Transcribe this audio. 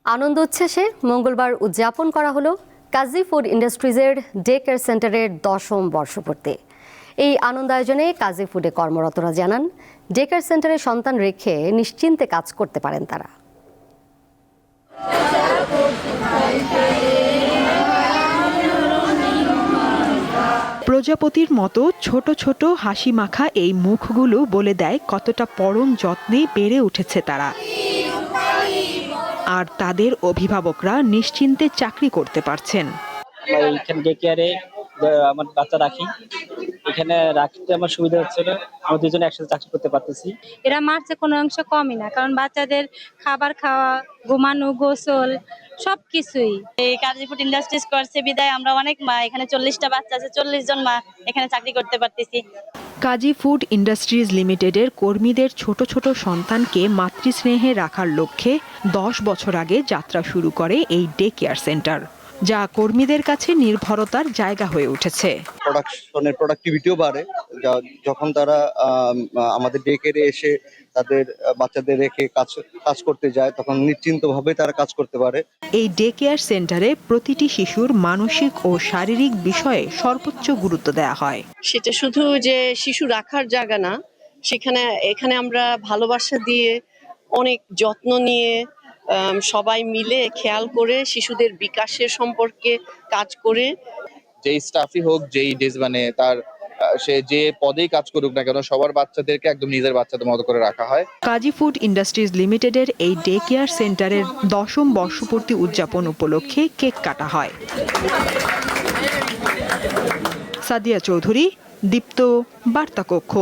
আনন্দ উচ্ছ্বাসে মঙ্গলবার উদযাপন করা হলো কাজী ফুড ইন্ডাস্ট্রিজের ডে কেয়ার সেন্টারের 10ম বর্ষপূর্তি। এই আনন্দ আয়োজনে কাজী ফুডে কর্মরতরা জানান, ডে কেয়ার সেন্টারে সন্তান রেখে নিশ্চিন্তে কাজ করতে পারেন তারা। প্রজাপতির মতো ছোট ছোট হাসি মাখা এই মুখগুলো বলে দেয় কতটা পরম যত্নে বেড়ে উঠেছে তারা। আর তাদের অভিভাবকরা নিশ্চিন্তে চাকরি করতে পারছেন। এখানে ডে কেয়ারে আমার বাচ্চা রাখি, এখানে রাখতে আমার সুবিধা হচ্ছে না, আমরা দুজনে একসাথে চাকরি করতে পারতেছি। এরা মারছে কোনো অংশ কমই না, কারণ বাচ্চাদের খাবার খাওয়া, ঘুমানো, গোসল সবকিছুই এই কাজী ফুড ইন্ডাস্ট্রিজ করছে বিদায় আমরা অনেক মা, এখানে 40টা বাচ্চা আছে, 40 জন মা এখানে চাকরি করতে পারতেছি। কাজী ফুড ইন্ডাস্ট্রিজ লিমিটেডের কর্মীদের ছোট ছোট সন্তানকে মাতৃস্নেহে রাখার লক্ষ্যে 10 বছর আগে যাত্রা শুরু করে এই ডে কেয়ার সেন্টার, যা কর্মীদের কাছে নির্ভরতার জায়গা হয়ে উঠেছে। প্রোডাক্টিভিটিও বাড়ে যখন তারা আমাদের ডে কেয়ারে এসে তাদের বাচ্চাদের রেখে কাজ করতে যায়, তখন নিশ্চিন্তভাবে তারা কাজ করতে পারে। এই ডে কেয়ার সেন্টারে প্রতিটি শিশুর মানসিক ও শারীরিক বিষয়ে সর্বোচ্চ গুরুত্ব দেওয়া হয়। সেটা শুধু যে শিশু রাখার জায়গা না, এখানে আমরা ভালোবাসা দিয়ে, অনেক যত্ন নিয়ে, সবাই মিলে খেয়াল করে শিশুদের বিকাশের সম্পর্কে কাজ করে। যেই স্টাফই হোক, যেই ডেজ মানে তার সে যে পদেই কাজ করুক না কেন, সবার বাচ্চাদেরকে একদম নিজের বাচ্চাদের মতো করে রাখা হয়। কাজী ফুড ইন্ডাস্ট্রিজ লিমিটেডের এই ডে কেয়ার সেন্টারের 10ম বর্ষপূর্তি উদযাপন উপলক্ষে কেক কাটা হয়। সাদিয়া চৌধুরী, দীপ্ত, বার্তা কক্ষ।